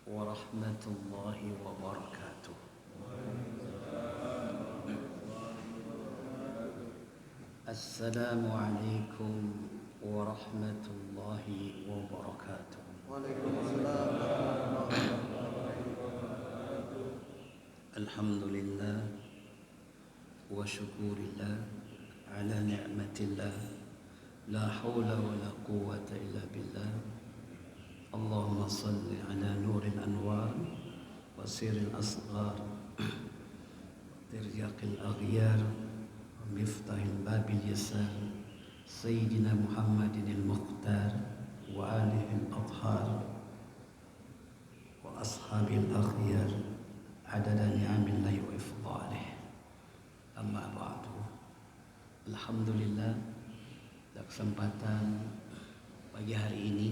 ورحمة الله وبركاته. السلام عليكم ورحمة الله وبركاته. وعليكم السلام ورحمة الله وبركاته. الحمد لله وشكر الله على نعمة الله، لا حول ولا قوة إلا بالله. اللهم صل على نور الأنوار وسير الأصغار ترياق الأغيار ومفتاح الباب اليسار سيدنا محمد المختار وآله الأطهار وأصحابه الأخيار عدد نعم الله وإفضاله. أما بعد، alhamdulillah, pada kesempatan pagi hari ini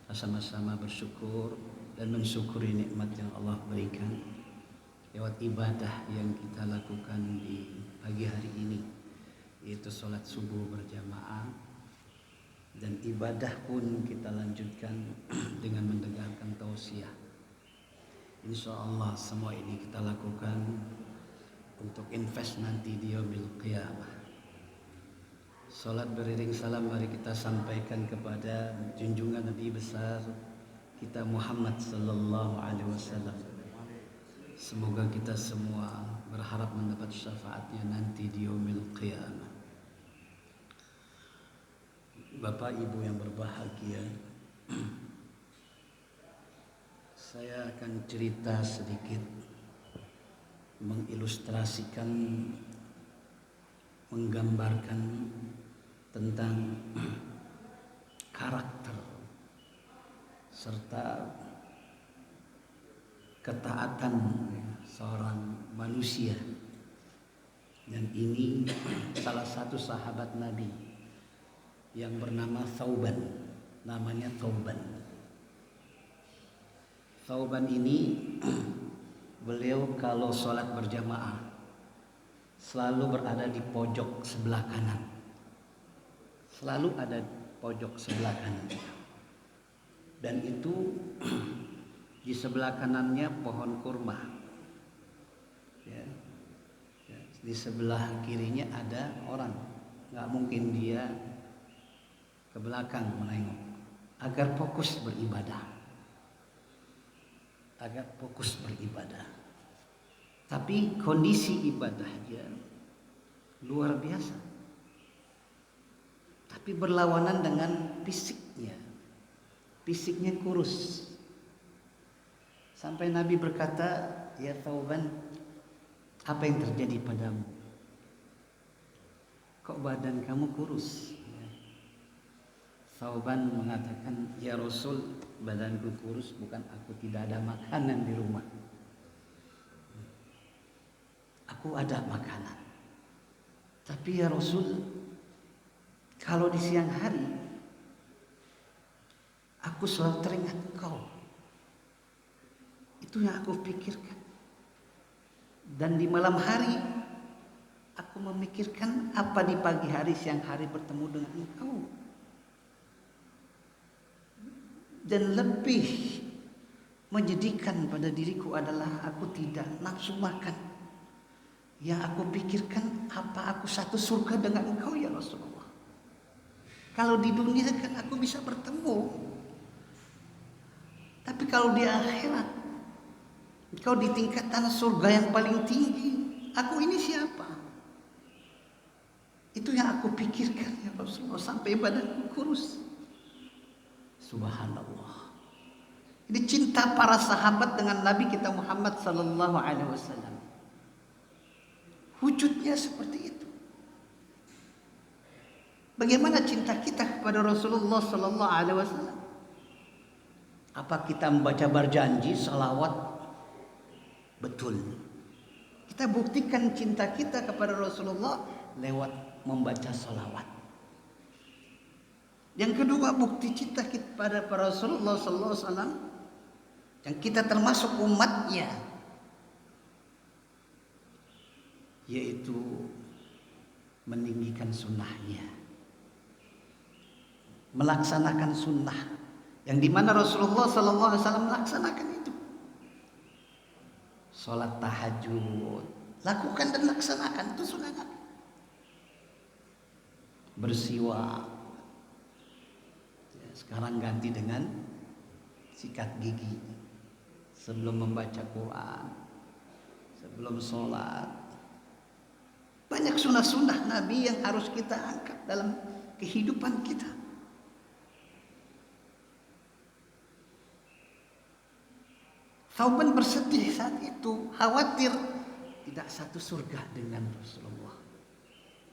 sama-sama bersyukur dan mensyukuri nikmat yang Allah berikan lewat ibadah yang kita lakukan di pagi hari ini, yaitu sholat subuh berjamaah, dan ibadah pun kita lanjutkan dengan mendengarkan tausiah. Insya Allah semua ini kita lakukan untuk invest nanti di yaumil qiyamah. Salat beriring salam mari kita sampaikan kepada junjungan Nabi besar kita Muhammad sallallahu alaihi wasallam. Semoga kita semua berharap mendapat syafaatnya nanti di yaumil qiyamah. Bapak Ibu yang berbahagia, saya akan cerita sedikit mengilustrasikan, menggambarkan tentang karakter serta ketaatan seorang manusia. Dan ini salah satu sahabat Nabi yang bernama Thauban, namanya Thauban. Thauban ini beliau kalau sholat berjamaah selalu berada di pojok sebelah kanan. Selalu ada pojok sebelah kanan. Dan itu di sebelah kanannya pohon kurma. Ya. Di sebelah kirinya ada orang. Nggak mungkin dia ke belakang menengok. Agar fokus beribadah. Tapi kondisi ibadahnya luar biasa. Tapi berlawanan dengan fisiknya. Fisiknya kurus. Sampai Nabi berkata, "Ya Thauban, apa yang terjadi padamu? Kok badan kamu kurus?" Thauban mengatakan, "Ya Rasul, badanku kurus bukan aku tidak ada makanan di rumah. Aku ada makanan. Tapi ya Rasul, kalau di siang hari aku selalu teringat Engkau. Itu yang aku pikirkan. Dan di malam hari aku memikirkan apa di pagi hari, siang hari bertemu dengan Engkau. Dan lebih menyedihkan pada diriku adalah aku tidak nafsu makan. Yang aku pikirkan, apa aku satu surga dengan Engkau ya Rasulullah? Kalau di dunia kan aku bisa bertemu. Tapi kalau di akhirat, Engkau di tingkatan surga yang paling tinggi, aku ini siapa? Itu yang aku pikirkan ya Rasulullah, sampai badanku kurus. Subhanallah. Ini cinta para sahabat dengan Nabi kita Muhammad sallallahu alaihi wasallam. Wujudnya seperti itu. Bagaimana cinta kita kepada Rasulullah sallallahu alaihi wasallam? Apa kita membaca berjanji salawat? Betul. Kita buktikan cinta kita kepada Rasulullah lewat membaca salawat. Yang kedua, bukti cinta kita kepada Rasulullah sallallahu alaihi wasallam yang kita termasuk umatnya, yaitu meninggikan sunnahnya, melaksanakan sunnah yang dimana Rasulullah Sallallahu Alaihi Wasallam melaksanakan itu. Sholat tahajud, lakukan dan laksanakan, itu sunnah Nabi. Bersiwak, sekarang ganti dengan sikat gigi sebelum membaca Quran, sebelum sholat. Banyak sunnah-sunnah Nabi yang harus kita angkat dalam kehidupan kita. Thauban bersedih saat itu, khawatir tidak satu surga dengan Rasulullah.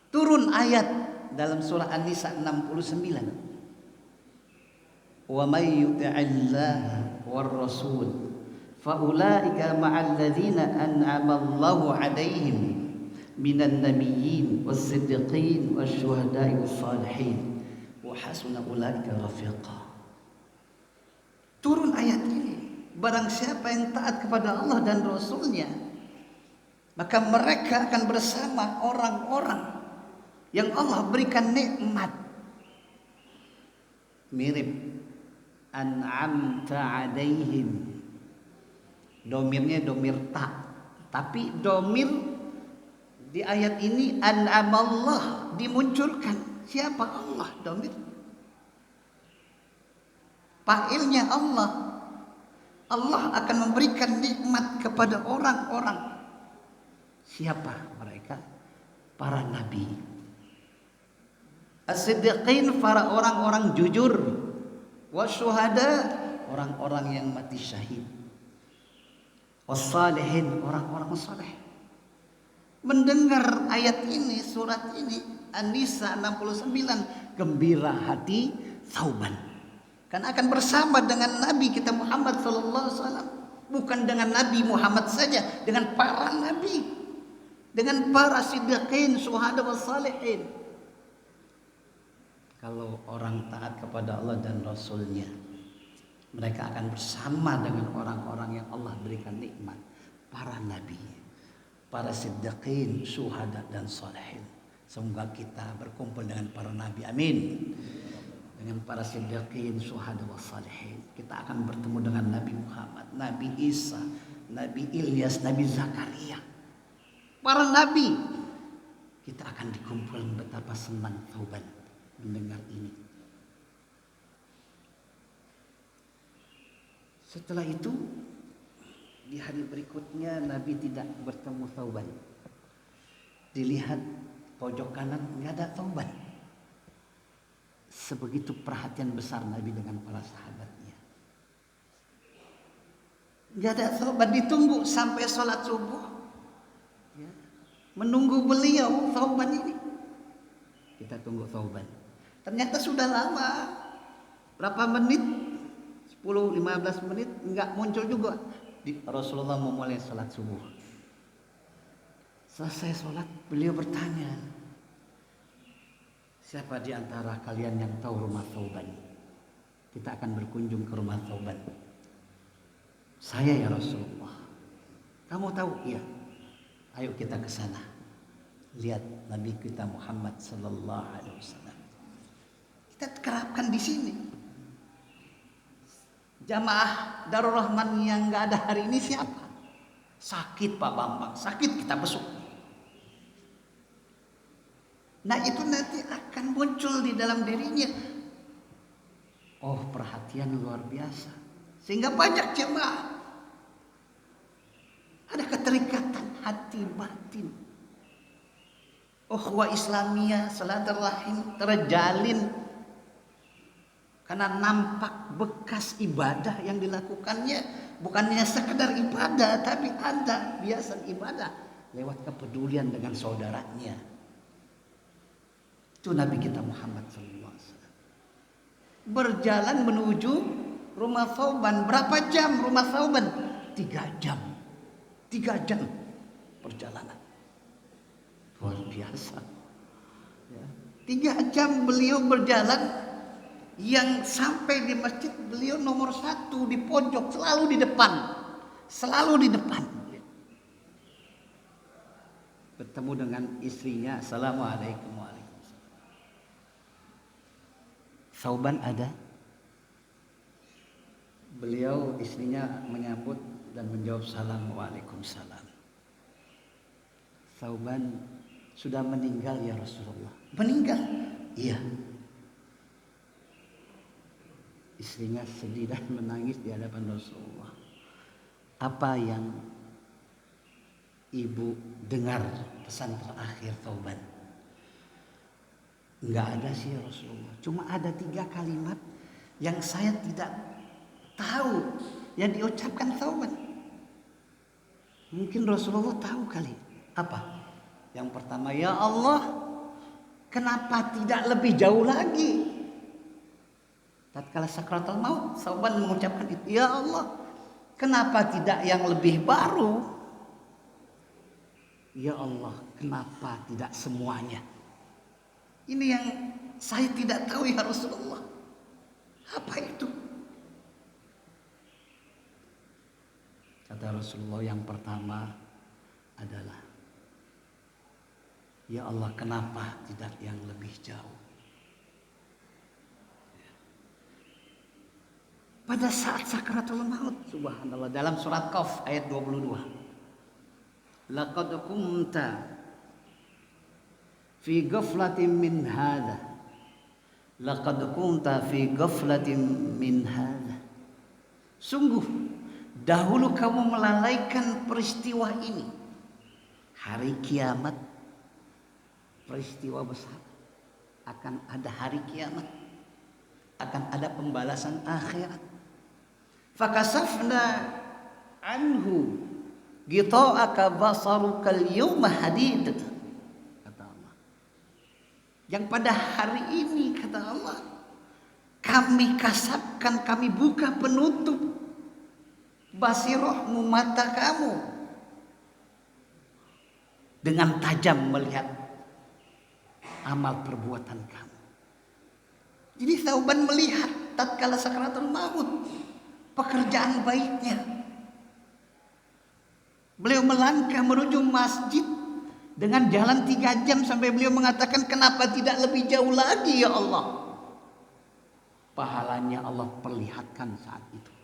Turun ayat dalam surah An-Nisa 69. Wa may yuti'illaha war rasul fa ulaika ma'al ladzina an'ama Allahu 'alaihim minan nabiyyin was-siddiqin wasyuhada'i was-salihin wa hasuna ulaika rafiqa. Turun ayat ini, barang siapa yang taat kepada Allah dan Rasulnya, maka mereka akan bersama orang-orang yang Allah berikan nikmat. Mirip an'amta 'alaihim. Domirnya domir ta, tapi domir di ayat ini an'amallah dimunculkan. Siapa Allah? Domir. Fa'ilnya Allah. Allah akan memberikan nikmat kepada orang-orang. Siapa mereka? Para nabi. As-siddiqin, para orang-orang jujur. Wasyuhada, orang-orang yang mati syahid. Was-salihin, orang-orang saleh. Mendengar ayat ini, surat ini, An-Nisa 69, gembira hati Thauban. Karena akan bersama dengan Nabi kita Muhammad sallallahu alaihi wasallam. Bukan dengan Nabi Muhammad saja, dengan para nabi, dengan para siddiqin, syuhada was-salihin. Kalau orang taat kepada Allah dan Rasulnya, mereka akan bersama dengan orang-orang yang Allah berikan nikmat. Para nabi, para siddiqin, syuhada dan salihin. Semoga kita berkumpul dengan para nabi, amin. Dengan para siddiqin, syuhada wa salihin. Kita akan bertemu dengan Nabi Muhammad, Nabi Isa, Nabi Ilyas, Nabi Zakaria. Para nabi. Kita akan dikumpul, betapa senang Thauban mendengar ini. Setelah itu, di hari berikutnya Nabi tidak bertemu Thauban. Dilihat pojok kanan, nggak ada Thauban. Sebegitu perhatian besar Nabi dengan para sahabatnya. Nggak ada Thauban, ditunggu sampai sholat subuh. Ya. Menunggu beliau Thauban ini. Kita tunggu Thauban. Ternyata sudah lama. Berapa menit? 10-15 menit nggak muncul juga. Rasulullah memulai sholat subuh. Selesai sholat, beliau bertanya, siapa di antara kalian yang tahu rumah Thauban? Kita akan berkunjung ke rumah Thauban. Saya ya Rasulullah. Kamu tahu? Iya. Ayo kita ke sana. Lihat Nabi kita Muhammad sallallahu alaihi wasallam. Kita terapkan di sini. Jamaah Darul Rahman yang nggak ada hari ini siapa? Sakit Pak Bambang, sakit, kita besuk. Nah itu nanti akan muncul di dalam dirinya. Oh, perhatian luar biasa. Sehingga banyak jemaah ada keterikatan hati batin. Ukhuwah Islamiyah, silaturahim terjalin. Karena nampak bekas ibadah yang dilakukannya. Bukannya sekedar ibadah, tapi ada biasa ibadah lewat kepedulian dengan saudaranya. Itu Nabi kita Muhammad SAW. Berjalan menuju rumah Thauban. Berapa jam rumah Thauban? 3 jam. 3 jam perjalanan. Luar biasa. 3 jam beliau berjalan. Yang sampai di masjid beliau nomor 1 di pojok, selalu di depan. Selalu di depan. Bertemu dengan istrinya. Assalamualaikum warahmatullahi wabarakatuh. Thauban ada? Beliau istrinya menyambut dan menjawab salam. Waalaikumsalam. Thauban sudah meninggal ya Rasulullah. Meninggal? Iya. Istrinya sedih dan menangis di hadapan Rasulullah. Apa yang ibu dengar pesan terakhir Thauban? Enggak ada sih ya Rasulullah. Cuma ada 3 kalimat yang saya tidak tahu yang diucapkan Thauban. Mungkin Rasulullah tahu kali. Apa? Yang pertama, ya Allah, kenapa tidak lebih jauh lagi? Tatkala sakratul maut, Thauban mengucapkan itu, ya Allah, kenapa tidak yang lebih baru? Ya Allah, kenapa tidak semuanya? Ini yang saya tidak tahu ya Rasulullah. Apa itu? Kata Rasulullah, yang pertama adalah, ya Allah, kenapa tidak yang lebih jauh? Pada saat sakratul maut, subhanallah, dalam surat Qaf ayat 22. Laqad kunta fi ghaflatin min hadha. Laqad kunta fi ghaflatin min hadha. Sungguh dahulu kamu melalaikan peristiwa ini. Hari kiamat, peristiwa besar. Akan ada hari kiamat. Akan ada pembalasan akhirat. Fakasafna anhu ghita'aka basaruka al-yawma hadid. Kata Allah. Yang pada hari ini, kata Allah, kami kasapkan, kami buka penutup basirahmu, mata kamu, dengan tajam melihat amal perbuatan kamu. Jadi Thauban melihat tatkala sakratul maut pekerjaan baiknya. Beliau melangkah menuju masjid dengan jalan 3 jam sampai beliau mengatakan, kenapa tidak lebih jauh lagi ya Allah? Pahalanya Allah perlihatkan saat itu.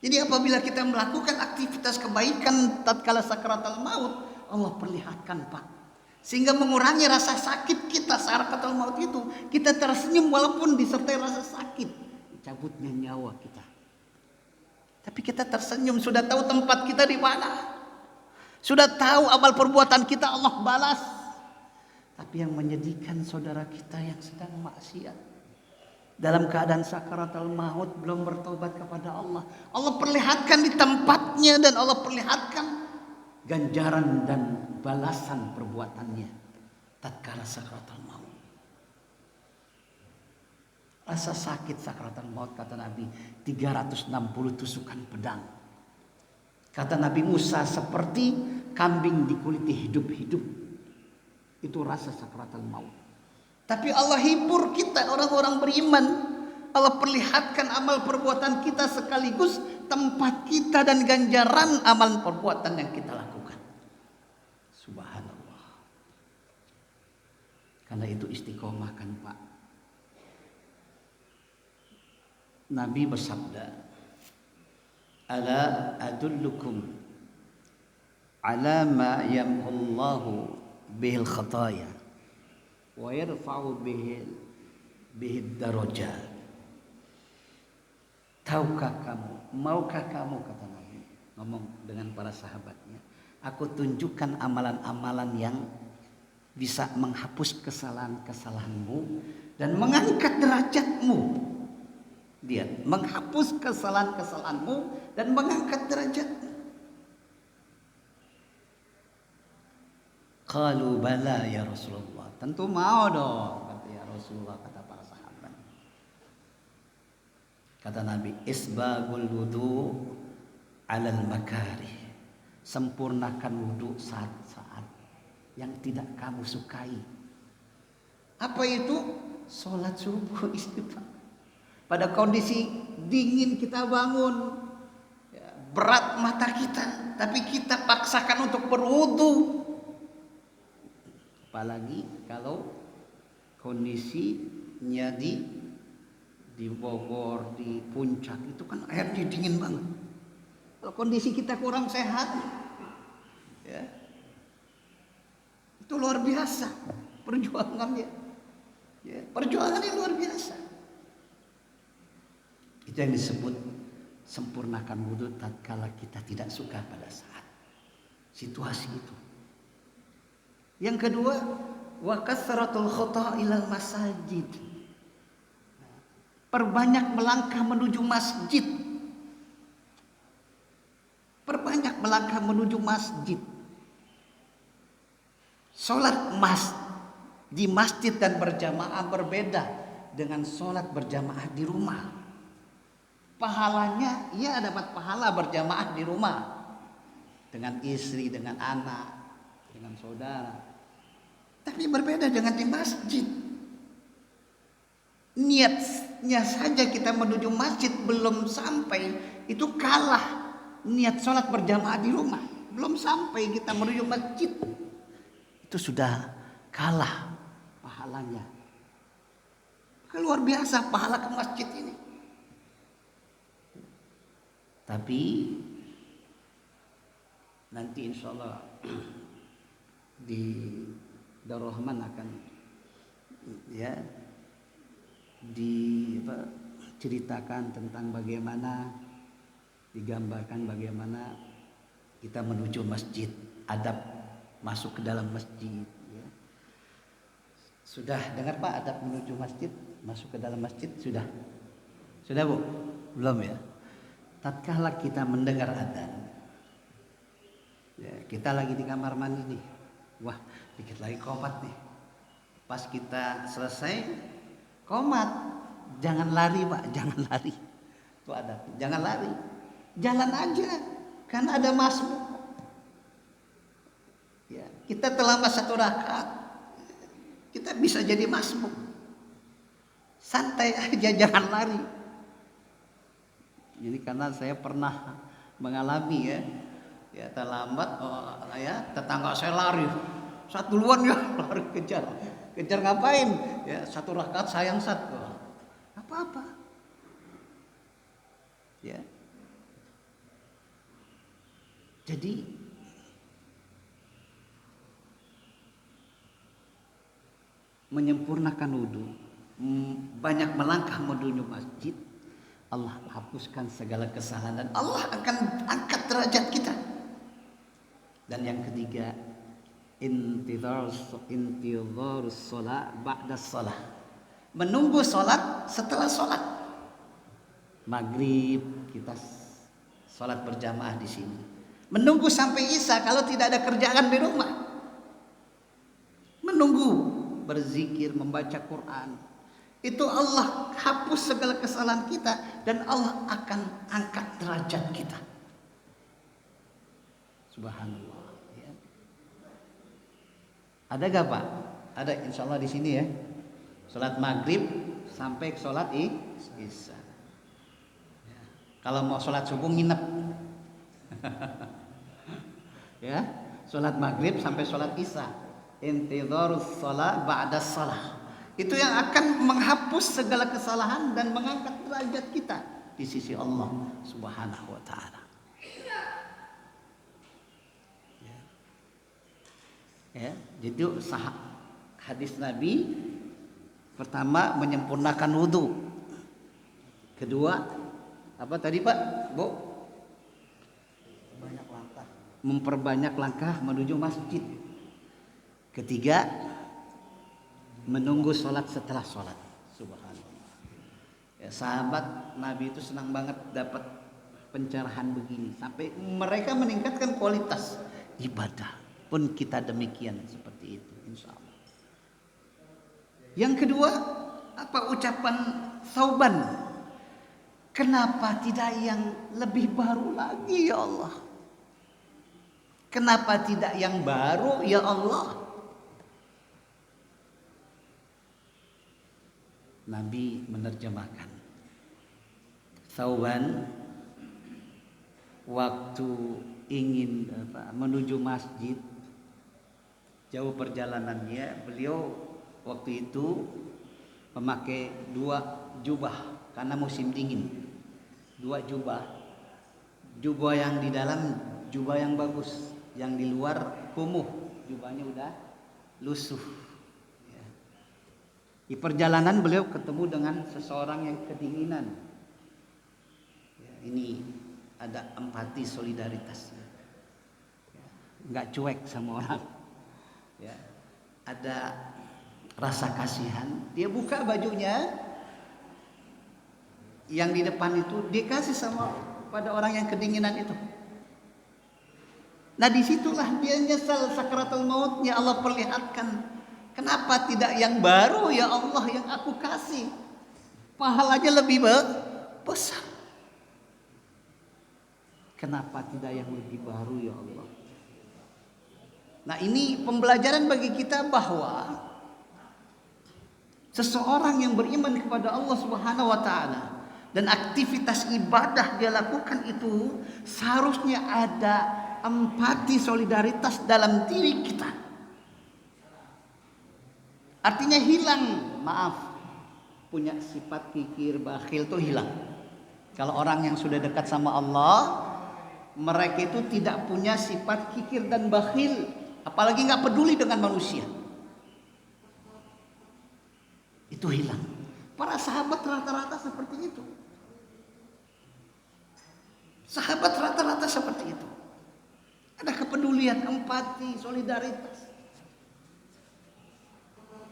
Jadi apabila kita melakukan aktivitas kebaikan tatkala sakratul maut, Allah perlihatkan, Pak. Sehingga mengurangi rasa sakit kita saat sakratul maut itu. Kita tersenyum walaupun disertai rasa sakit. Cabutnya nyawa kita. Tapi kita tersenyum, sudah tahu tempat kita di mana. Sudah tahu amal perbuatan kita Allah balas. Tapi yang menyedihkan saudara kita yang sedang maksiat, dalam keadaan sakaratul maut belum bertobat kepada Allah. Allah perlihatkan di tempatnya dan Allah perlihatkan ganjaran dan balasan perbuatannya tatkala sakaratul maut. Rasa sakit sakratul maut, kata Nabi, 360 tusukan pedang. Kata Nabi Musa, seperti kambing dikuliti hidup-hidup. Itu rasa sakratul maut. Tapi Allah hibur kita orang-orang beriman. Allah perlihatkan amal perbuatan kita sekaligus tempat kita dan ganjaran amal perbuatan yang kita lakukan. Subhanallah. Karena itu istiqomah kan Pak. Nabi bersabda, ala adullukum ala ma yamhullahu bihil khataya wa yarfa'u bihid darajat. Tahukah kamu, maukah kamu, kata Nabi ngomong dengan para sahabatnya, aku tunjukkan amalan-amalan yang bisa menghapus kesalahan-kesalahanmu dan mengangkat derajatmu. Lihat, menghapus kesalahan-kesalahanmu dan mengangkat derajatmu. Qalu bala ya Rasulullah. Tentu mau dong, kata ya Rasulullah, kata para sahabat. Kata Nabi, isbagul wudu alal makarih. Sempurnakan wudu saat-saat yang tidak kamu sukai. Apa itu? Salat subuh istighfar. Pada kondisi dingin kita bangun, berat mata kita, tapi kita paksakan untuk berwudu. Apalagi kalau kondisinya di di Bogor, di Puncak itu kan airnya dingin banget. Kalau kondisi kita kurang sehat, ya, itu luar biasa perjuangannya. Ya, perjuangannya luar biasa. Itu yang disebut sempurnakan wudhu tatkala kita tidak suka pada saat situasi itu. Yang kedua, wa kasratul khata ilal masajid. Perbanyak melangkah menuju masjid. Perbanyak melangkah menuju masjid. Salat di masjid dan berjamaah berbeda dengan salat berjamaah di rumah. Pahalanya, ia dapat pahala berjamaah di rumah dengan istri, dengan anak, dengan saudara. Tapi berbeda dengan di masjid. Niatnya saja kita menuju masjid belum sampai, itu kalah niat sholat berjamaah di rumah. Belum sampai kita menuju masjid, itu sudah kalah pahalanya. Luar biasa pahala ke masjid ini. Tapi nanti insya Allah di Darul Rahman akan diceritakan tentang bagaimana, digambarkan bagaimana kita menuju masjid, adab masuk ke dalam masjid. Ya. Sudah dengar Pak adab menuju masjid, masuk ke dalam masjid sudah? Sudah Bu? Belum ya? Tatkala kita mendengar adzan, ya, kita lagi di kamar mandi nih, wah dikit lagi qomat nih. Pas kita selesai qomat, jangan lari Pak, jangan lari. Itu adab, jangan lari, jalan aja, kan ada masbuk. Ya, kita terlambat 1 rakaat, kita bisa jadi masbuk. Santai aja, jangan lari. Jadi karena saya pernah mengalami ya terlambat, tetangga saya lari, saat duluan ya lari kejar ngapain? Ya 1 rakaat sayang satu, apa-apa. Ya, jadi menyempurnakan wudhu, banyak melangkah menuju masjid, Allah hapuskan segala kesalahan dan Allah akan angkat derajat kita. Dan yang ketiga, intidharus shalah ba'da shalah. Menunggu salat setelah salat. Maghrib kita salat berjamaah di sini. Menunggu sampai Isya kalau tidak ada kerjaan di rumah. Menunggu berzikir, membaca Quran. Itu Allah hapus segala kesalahan kita dan Allah akan angkat derajat kita. Subhanallah. Ya. Ada gak Pak? Ada insya Allah di sini ya. Salat maghrib sampai salat isya. Ya. Kalau mau salat subuh nginep. Ya, salat maghrib sampai salat isya. Intidharus shalah ba'da shalah. Itu yang akan menghapus segala kesalahan dan mengangkat derajat kita di sisi Allah Subhanahu wa taala. Ya, jadi hadis Nabi pertama menyempurnakan wudu. Kedua, apa tadi Pak? Bu? Memperbanyak langkah menuju masjid. Ketiga, menunggu sholat setelah sholat. Subhanallah. Ya, sahabat Nabi itu senang banget dapat pencerahan begini sampai mereka meningkatkan kualitas ibadah. Pun kita demikian seperti itu, insya Allah. Yang kedua, apa ucapan Thauban? Kenapa tidak yang lebih baru lagi ya Allah? Kenapa tidak yang baru ya Allah? Nabi menerjemahkan, Thauban waktu ingin menuju masjid, jauh perjalanannya, beliau waktu itu memakai 2 jubah karena musim dingin. 2 jubah. Jubah yang di dalam jubah yang bagus, yang di luar kumuh, jubahnya udah lusuh. Ya. Di perjalanan beliau ketemu dengan seseorang yang kedinginan. Ya, ini ada empati, solidaritas. Ya, nggak cuek sama orang. Ya, ada rasa kasihan. Dia buka bajunya, yang di depan itu dikasih sama pada orang yang kedinginan itu. Nah disitulah dia nyesal sakaratul mautnya. Allah perlihatkan, kenapa tidak yang baru ya Allah yang aku kasih, pahalanya lebih besar. Kenapa tidak yang lebih baru ya Allah? Nah ini pembelajaran bagi kita bahwa seseorang yang beriman kepada Allah Subhanahu wa taala dan aktivitas ibadah dia lakukan itu seharusnya ada empati, solidaritas dalam diri kita. Artinya hilang, maaf, punya sifat kikir, bakhil itu hilang. Kalau orang yang sudah dekat sama Allah, mereka itu tidak punya sifat kikir dan bakhil, apalagi nggak peduli dengan manusia. Itu hilang. Para sahabat rata-rata seperti itu. Sahabat rata-rata seperti itu. Ada kepedulian, empati, solidaritas.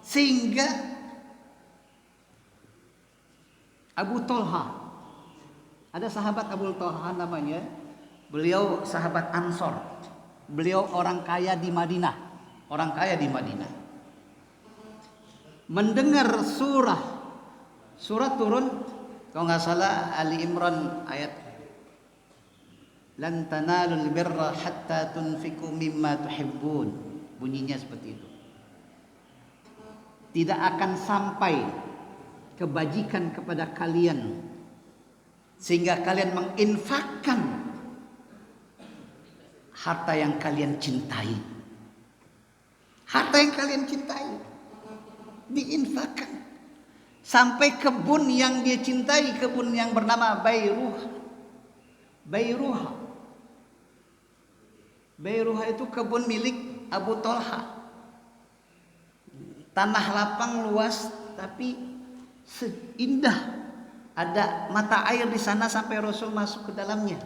Sehingga Abu Tolha, ada sahabat Abu Tolha namanya, beliau sahabat Ansor. Beliau orang kaya di Madinah. Orang kaya di Madinah. Mendengar surat turun, kalau nggak salah Ali Imran ayat lan tanalul birra hatta tunfiqu mimma tuhibbun. Bunyinya seperti itu. Tidak akan sampai kebajikan kepada kalian sehingga kalian menginfakkan harta yang kalian cintai. Harta yang kalian cintai diinfakkan sampai kebun yang dia cintai, kebun yang bernama Bayruha. Bayruha itu kebun milik Abu Tolha. Tanah lapang luas tapi indah. Ada mata air di sana sampai Rasul masuk ke dalamnya.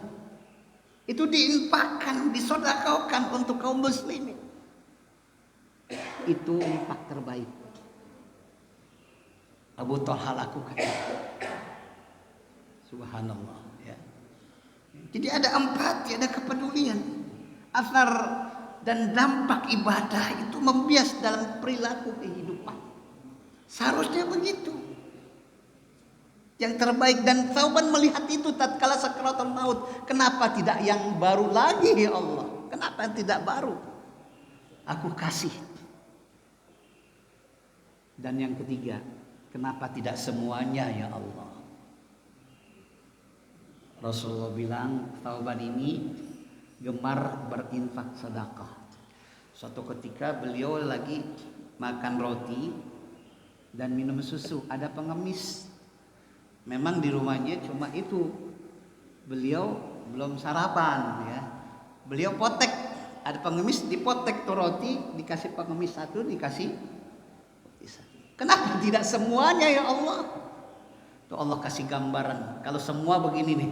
Itu diinfakkan, disodakaukan untuk kaum muslimin. Itu infak terbaik. Abu Tolha lakukan. Subhanallah ya. Jadi ada empati, ada kepedulian. Asar dan dampak ibadah itu membias dalam perilaku kehidupan. Seharusnya begitu. Yang terbaik, dan Thauban melihat itu tatkala sakaratul maut. Kenapa tidak yang baru lagi ya Allah? Kenapa yang tidak baru? Aku kasih. Dan yang ketiga, kenapa tidak semuanya ya Allah? Rasulullah bilang Thauban ini gemar berinfak sedekah. Suatu ketika beliau lagi makan roti dan minum susu, ada pengemis. Memang di rumahnya cuma itu. Beliau belum sarapan ya. Beliau potek, ada pengemis dipotek tuh roti, dikasih pengemis satu, dikasih. Kenapa tidak semuanya ya Allah? Tuh Allah kasih gambaran. Kalau semua begini nih.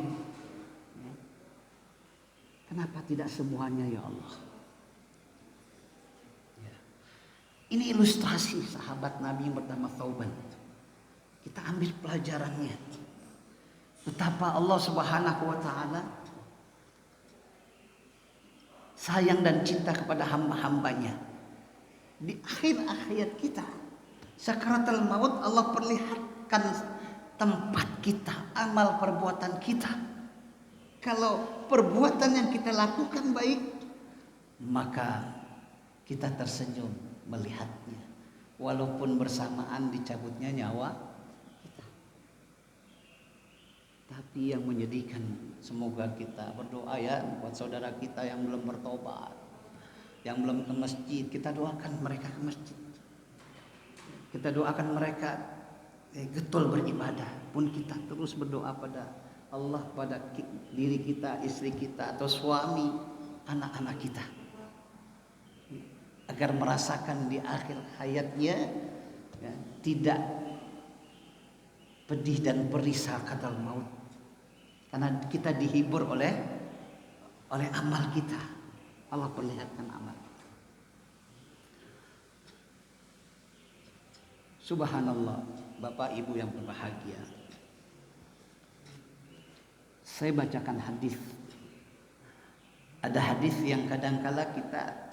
Kenapa tidak semuanya ya Allah? Ya. Ini ilustrasi sahabat Nabi yang bernama Thauban. Kita ambil pelajarannya. Betapa Allah Subhanahu wa taala sayang dan cinta kepada hamba-hambanya. Di akhir hayat kita, sakaratul maut, Allah perlihatkan tempat kita, amal perbuatan kita. Kalau perbuatan yang kita lakukan baik, maka kita tersenyum melihatnya, walaupun bersamaan dicabutnya nyawa kita. Tapi yang menyedihkan, semoga kita berdoa ya buat saudara kita yang belum bertobat, yang belum ke masjid. Kita doakan mereka ke masjid. Kita doakan mereka getol beribadah. Apapun kita terus berdoa pada Allah, pada diri kita, istri kita, atau suami, anak-anak kita, agar merasakan di akhir hayatnya ya, tidak pedih dan perih sakatal maut, karena kita dihibur oleh amal kita. Allah perlihatkan amal. Subhanallah, Bapak Ibu yang berbahagia. Saya bacakan hadis. Ada hadis yang kadangkala kita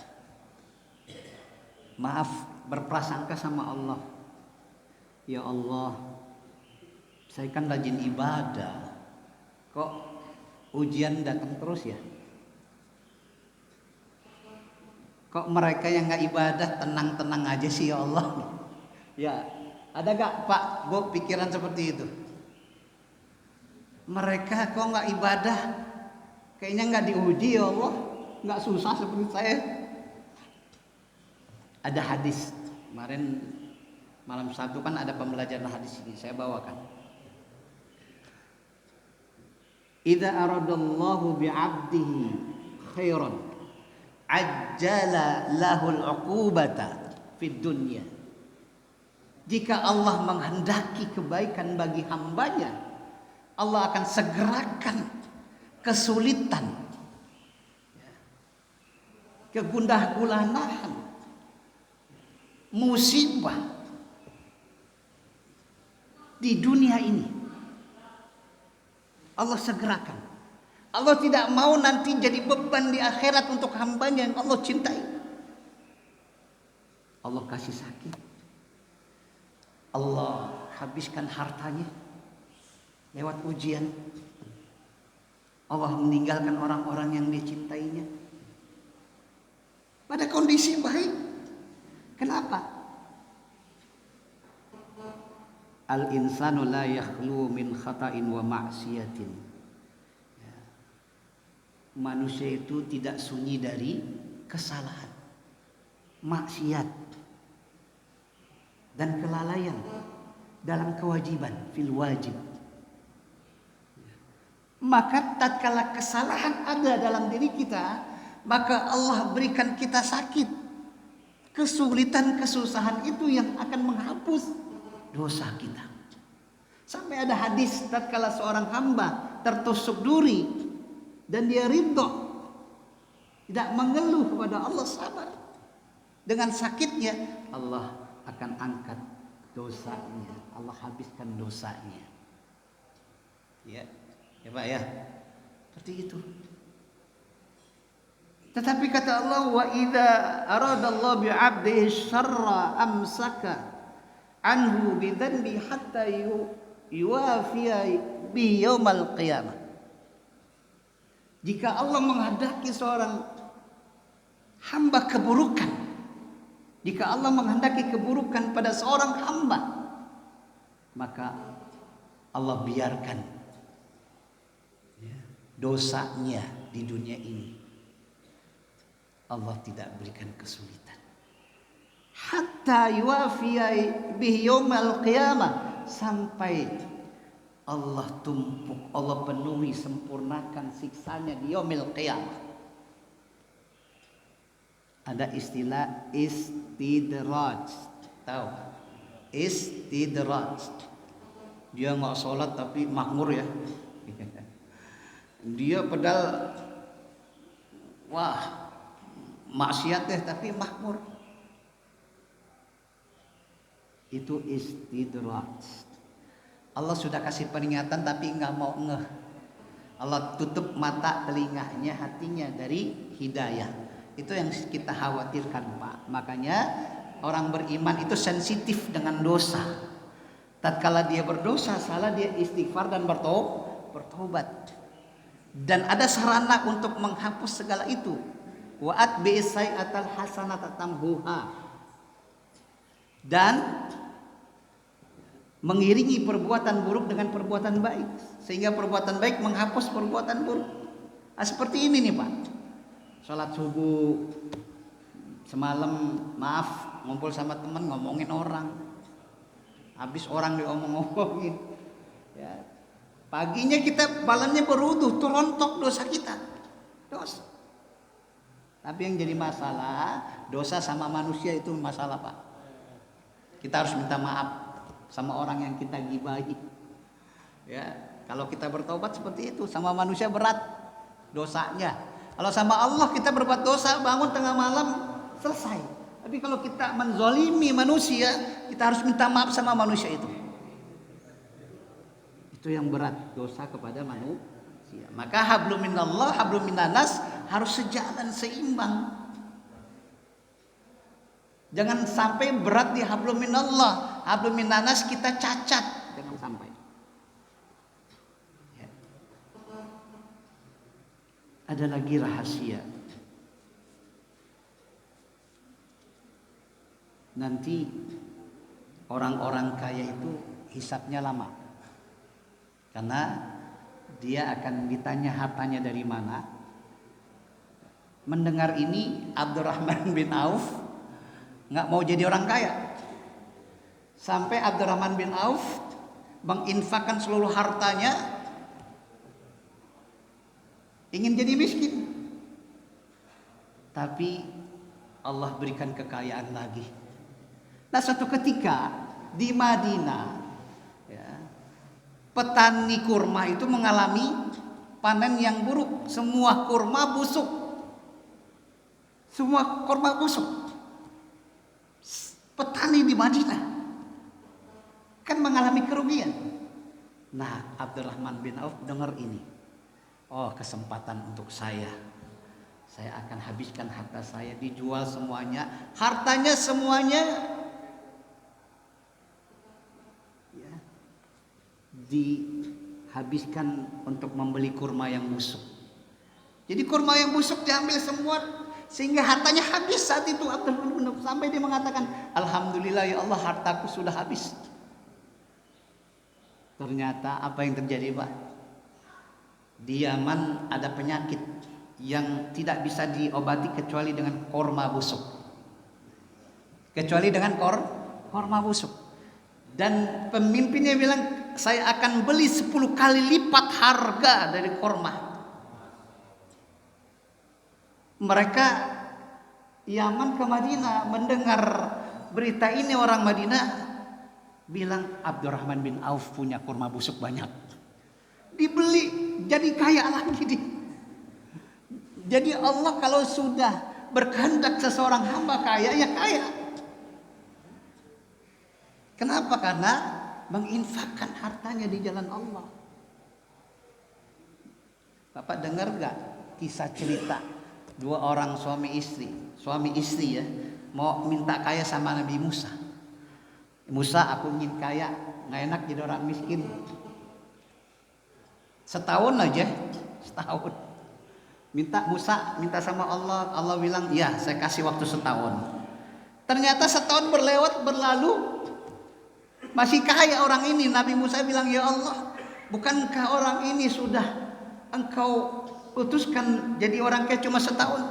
berprasangka sama Allah. Ya Allah, saya kan rajin ibadah, kok ujian datang terus ya? Kok mereka yang gak ibadah tenang-tenang aja sih ya Allah? Ya, ada gak Pak, Bu pikiran seperti itu? Mereka kok gak ibadah, kayaknya gak diuji ya Allah, gak susah seperti saya. Ada hadis, kemarin malam Sabtu kan ada pembelajaran hadis ini, saya bawakan. Idza aradallahu bi'abdihi khairan ajjala lahul 'uqubata fid dunya. Jika Allah menghendaki kebaikan bagi hambanya, Allah akan segerakan kesulitan, kegundah gulanan, musibah di dunia ini. Allah segerakan. Allah tidak mau nanti jadi beban di akhirat untuk hambanya yang Allah cintai. Allah kasih sakit, Allah habiskan hartanya lewat ujian, Allah meninggalkan orang-orang yang dicintainya pada kondisi baik. Kenapa? Al-insanu la yakhlu min khata'in wa ma'siyatin. Manusia itu tidak sunyi dari kesalahan, maksiat, dan kelalaian dalam kewajiban, fil wajib. Maka tatkala kesalahan ada dalam diri kita, maka Allah berikan kita sakit, kesulitan, kesusahan itu yang akan menghapus dosa kita. Sampai ada hadis tatkala seorang hamba tertusuk duri dan dia ridho, tidak mengeluh kepada Allah, sabar dengan sakitnya, Allah akan angkat dosanya, Allah habiskan dosanya. Ya, ya Pak ya, seperti itu. Tetapi kata Allah, wa idza aradallahu bi'abdihi syarra amsaka anhu bidzanbi hatta yuwafiya bi yaumal qiyamah. Jika Allah menghendaki seorang hamba keburukan, jika Allah menghendaki keburukan pada seorang hamba, maka Allah biarkan dosanya di dunia ini. Allah tidak berikan kesulitan. Hatta yuwafiya bihi yaumal qiyamah, sampai Allah tumpuk, Allah penuhi, sempurnakan siksanya di yaumil qiyamah. Ada istilah istidraj, tahu? Istidraj. Dia nggak sholat tapi makmur ya. Dia padahal wah maksiat deh tapi makmur. Itu istidraj. Allah sudah kasih peringatan tapi nggak mau ngeh. Allah tutup mata, telinganya, hatinya dari hidayah. Itu yang kita khawatirkan Pak. Makanya orang beriman itu sensitif dengan dosa. Tatkala dia berdosa, salah, dia istighfar dan bertobat. Dan ada sarana untuk menghapus segala itu. Wa atbi'is sayyi'atal hasanata tamhuha. Dan mengiringi perbuatan buruk dengan perbuatan baik, sehingga perbuatan baik menghapus perbuatan buruk. Nah, seperti ini nih Pak. Sholat subuh semalam, maaf, ngumpul sama teman ngomongin orang, habis orang diomong-omongin, Ya. Paginya kita malamnya berwudu, terontok dosa kita. Dosa. Tapi yang jadi masalah, dosa sama manusia itu masalah, Pak. Kita harus minta maaf sama orang yang kita gibahi. Ya, kalau kita bertobat seperti itu, sama manusia berat dosanya. Kalau sama Allah kita berbuat dosa, bangun tengah malam selesai. Tapi kalau kita menzolimi manusia, kita harus minta maaf sama manusia itu. Itu yang berat, dosa kepada manusia. Maka hablum minallah, hablum minanas harus sejalan, seimbang. Jangan sampai berat di hablum minallah, hablum minanas kita cacat, jangan sampai. Ya. Ada lagi rahasia. Nanti orang-orang kaya itu hisabnya lama. Karena dia akan ditanya hartanya dari mana. Mendengar ini Abdurrahman bin Auf nggak mau jadi orang kaya. Sampai Abdurrahman bin Auf menginfakkan seluruh hartanya, ingin jadi miskin. Tapi Allah berikan kekayaan lagi. Nah, suatu ketika di Madinah, ya, petani kurma itu mengalami panen yang buruk. Semua kurma busuk. Semua kurma busuk. Petani di Madinah kan mengalami kerugian. Nah, Abdurrahman bin Auf dengar ini. Oh, kesempatan untuk saya. Saya akan habiskan harta saya, dijual semuanya. Hartanya semuanya ya, dihabiskan untuk membeli kurma yang busuk. Jadi kurma yang busuk diambil semua, sehingga hartanya habis saat itu. Abdurrahman bin Auf sampai dia mengatakan, alhamdulillah ya Allah, hartaku sudah habis. Ternyata apa yang terjadi, Pak? Di Yaman ada penyakit yang tidak bisa diobati kecuali dengan kurma busuk. Kecuali dengan kurma busuk. Dan pemimpinnya bilang, saya akan beli 10 kali lipat harga dari kurma. Mereka Yaman ke Madinah mendengar berita ini, orang Madinah bilang Abdurrahman bin Auf punya kurma busuk banyak. Dibeli, jadi kaya lagi dia. Jadi Allah kalau sudah berkehendak seseorang hamba kaya, ya kaya. Kenapa? Karena menginfakkan hartanya di jalan Allah. Bapak dengar gak kisah cerita dua orang suami istri ya, mau minta kaya sama Nabi Musa. Musa, aku ingin kaya, nggak enak jadi orang miskin. Setahun aja, setahun. Musa minta sama Allah, Allah bilang, ya saya kasih waktu setahun. Ternyata setahun berlalu, masih kaya orang ini. Nabi Musa bilang, ya Allah, bukankah orang ini sudah engkau putuskan jadi orang kaya cuma setahun?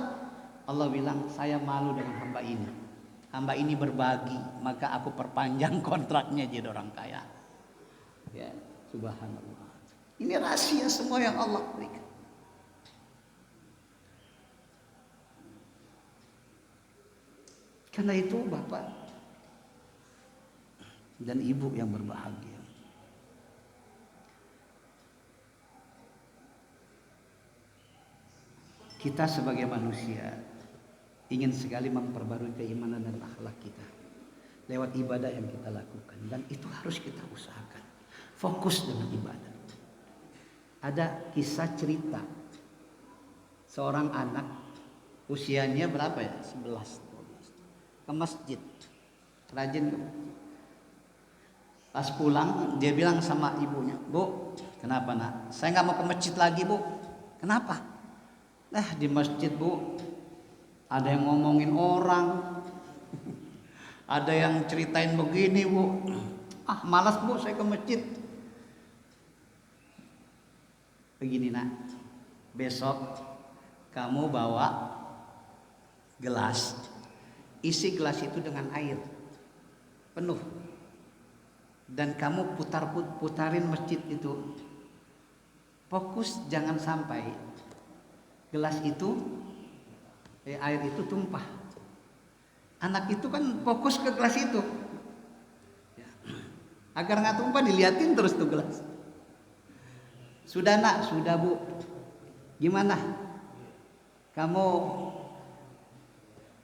Allah bilang, saya malu dengan hamba ini. Hamba ini berbagi, maka aku perpanjang kontraknya jadi orang kaya. Ya, subhanallah. Ini rahasia semua yang Allah berikan. Karena itu Bapak dan Ibu yang berbahagia, kita sebagai manusia ingin sekali memperbarui keimanan dan akhlak kita lewat ibadah yang kita lakukan, dan itu harus kita usahakan. Fokus dengan ibadah. Ada kisah cerita seorang anak usianya berapa ya? 11. Ke masjid, rajin ke masjid. Pas pulang dia bilang sama ibunya, Bu, kenapa nak? Saya nggak mau ke masjid lagi, Bu. Kenapa? Di masjid, Bu, ada yang ngomongin orang, ada yang ceritain begini, Bu. Malas, Bu, saya ke masjid. Begini nak, besok kamu bawa gelas, isi gelas itu dengan air penuh. dan kamu putarin masjid itu, fokus jangan sampai gelas itu air itu tumpah. Anak itu kan fokus ke gelas itu, ya. Agar nggak tumpah diliatin terus tuh gelas. Sudah nak, sudah bu, gimana? Kamu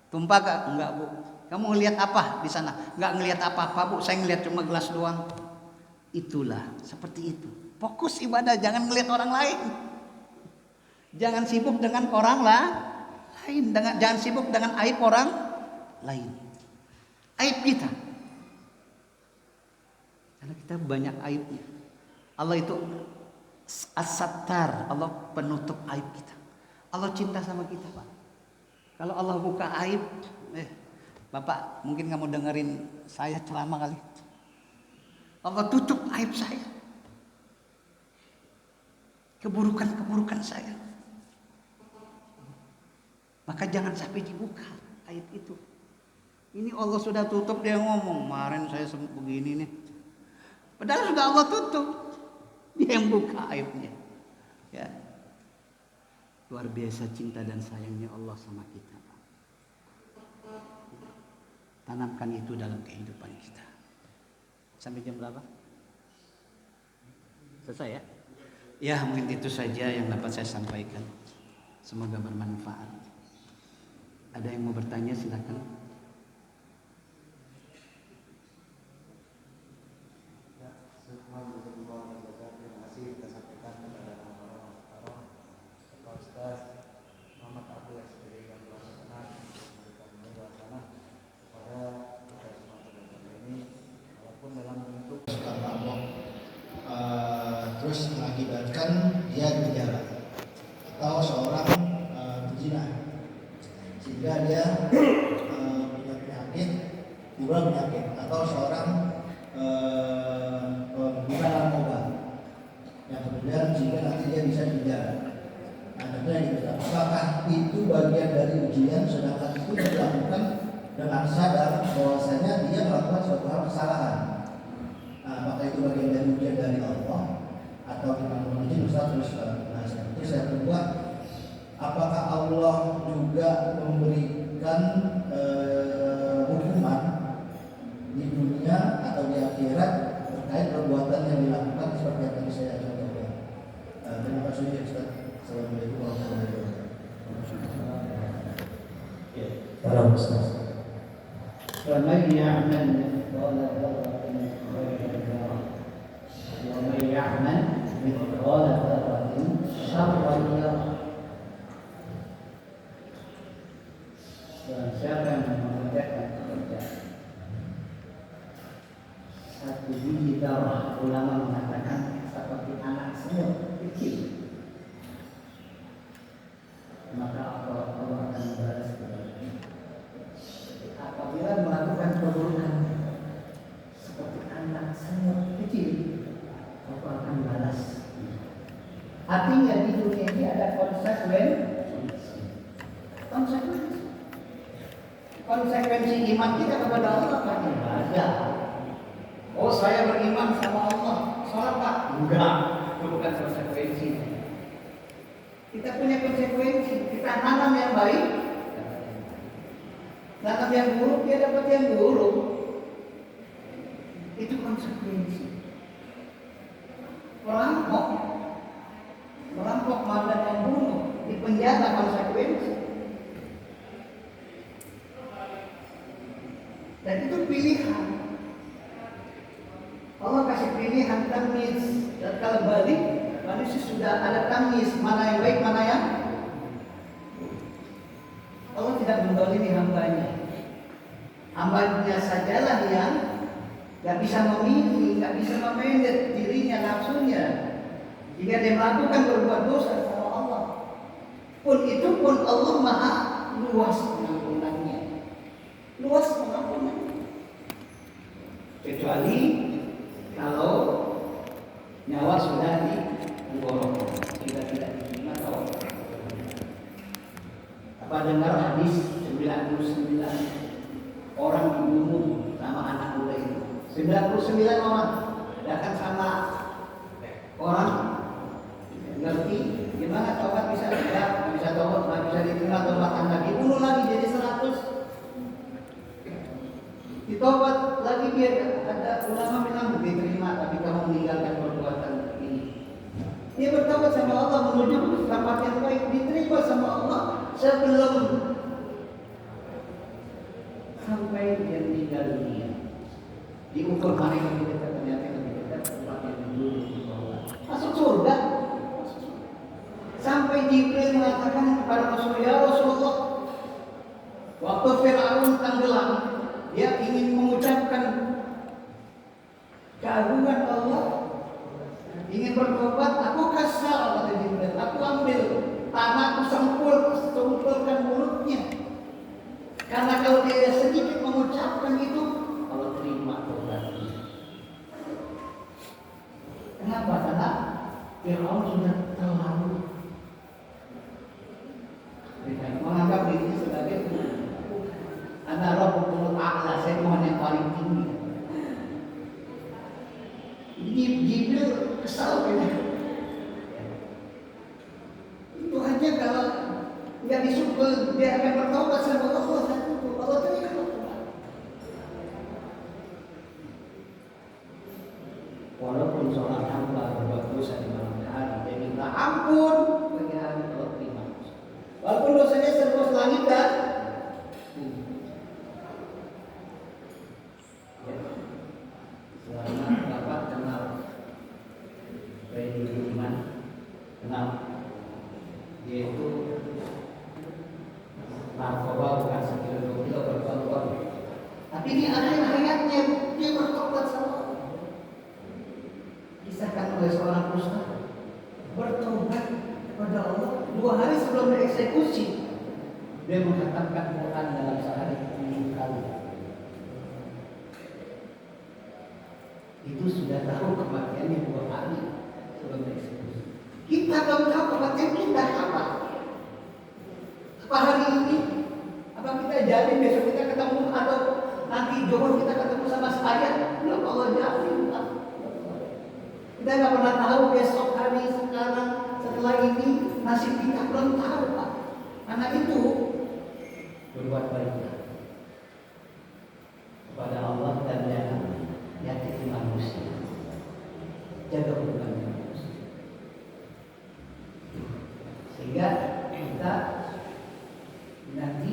tumpah gak? Enggak bu. Kamu ngelihat apa di sana? Enggak ngelihat apa-apa bu, saya ngelihat cuma gelas doang. Itulah seperti itu. Fokus ibadah, jangan ngelihat orang lain. Jangan sibuk dengan orang lain, jangan sibuk dengan aib orang lain. Aib kita. Karena kita banyak aibnya. Allah itu As-Sattar, Allah penutup aib kita. Allah cinta sama kita, Pak. Kalau Allah buka aib, Bapak mungkin kamu dengerin saya ceramah kali. Allah tutup aib saya, keburukan saya. Maka jangan sampai dibuka aib itu. Ini Allah sudah tutup, dia ngomong, kemarin saya begini nih. Padahal sudah Allah tutup, dia yang buka aibnya. Ya. Luar biasa cinta dan sayangnya Allah sama kita. Tanamkan itu dalam kehidupan kita. Sampai jam berapa? Selesai ya? Ya mungkin itu saja yang dapat saya sampaikan. Semoga bermanfaat. Ada yang mau bertanya silakan. Terima kasih kita sampaikan kepada Pak Ustaz Muhammad Abdul Aziz yang melaksanakan kepada kita semua teman-teman ini, walaupun dalam bentuk terus mengakibatkan dia di penjara atau seorang berzina sehingga dia punya penyakit, bukan penyakit, atau seorang pengguna narkoba yang kemudian sehingga nanti dia bisa dipenjara. Nah, tentunya apakah itu bagian dari ujian, sedangkan itu dilakukan dengan sadar bahwasanya dia melakukan suatu hal kesalahan. Nah, apakah itu bagian dari ujian dari Allah atau kita menuju Ustaz terus terus yang kedua, apakah Allah juga memberikan hukuman di dunia atau di akhirat terkait perbuatan yang dilakukan seperti yang tadi saya contohkan. Terima kasih Ustaz. Assalamualaikum warahmatullahi wabarakatuh. ومن يعمل مثقال ذرة خيرا يره ومن يعمل مثقال ذرة شرا يره. Dan siapa yang mengerjakan pekerjaan satu biji darah, ulama mengatakan seperti anak semut kecil, maka Allah akan membalas kebaikan. Apabila melakukan keburukan seperti anak semut kecil, Allah akan balas. Artinya di dunia ini ada konsekuensi iman kita kepada Allah kan ibadah. Oh saya beriman sama Allah, sholat Pak? Enggak, itu bukan konsekuensi. Kita punya konsekuensi. Kita tanam yang baik, tanam yang buruk, dia dapat yang buruk. Itu konsekuensi. Merampok mandan yang bunuh, di penjara konsekuensi. Dan itu pilihan. Allah kasih pilihan tamyiz, dan kalau balik manusia sudah ada tamyiz, mana yang baik, mana yang Allah tidak mendolimi hambanya. Hambanya sajalah yang gak bisa memilih, gak bisa memanage dirinya, nafsunya, jika dia melakukan berbuat dosa sama Allah. Pun itu pun Allah maha luas pengampunannya, luas pengampunannya. Kecuali kalau nyawa sudah digorok, kita tidak diterima tahu. Apa dengar hadis 99 orang dibunuh sama anak muda itu 99 orang datang sama orang ngerti gimana taubat bisa taubat nggak bisa diterima taubat Anda, dibunuh lagi jadi 100. Ditobat lagi biar ada ulama bilang diterima, tapi kamu meninggalkan perbuatan ini. Dia bertobat sama Allah menuju tempat yang baik, diterima sama Allah sebelum sampai dia meninggal dunia. Diukur mana yang lebih dekat, ternyata yang lebih dekat tempat yang dulu di bawah. Masuk surga. Sampai Jibril mengatakan kepada Rasulullah, ya Rasulullah, waktu Fir'aun tenggelam, dia ingin mengucapkan keagungan Allah, ingin bertobat. Aku kasar, kata Jibril. Aku ambil tanah, aku sempulkan mulutnya. Karena kalau dia sedikit mengucapkan itu, Allah terima tobatnya. Kenapa? Karena Fir'aun sudah terlalu menganggap diri sebagai Anda Rabbul A'la, saya Tuhan yang paling tinggi. Jibril kesal kan? Itu hanya kalau nggak disuppel dia akan bertobat sama Allah. Allah terima tobat. Walaupun seorang hamba berbuat dosa di malam hari, dia minta ampun bagi hari Allah terima. Walaupun dosanya serba langit dan selama Bapak kenal Freddy Budiman, kenal dia itu narkoba bukan sekilo 2 kilo bertonton, tapi di akhir hayatnya dia bertobat sama Allah. Kisahkan oleh seorang ustaz bertobat kepada Allah 2 hari sebelum dieksekusi, dia mengatakan Quran dalam sehari 10 kali. Itu sudah tahu kematiannya 2 hari sebelum dieksekusi. Kita belum tahu kematian kita apa. Apa hari ini? Apa kita jadi besok kita ketemu, atau nanti Johor kita ketemu sama saya? Belum Allah jadi. Kita nggak pernah tahu besok hari, sekarang, setelah ini nasib kita belum tahu, Pak. Karena itu berbuat baiklah kepada Allah dan jangan yakini manusia. Jaga hubungan dengan manusia. Sehingga kita nanti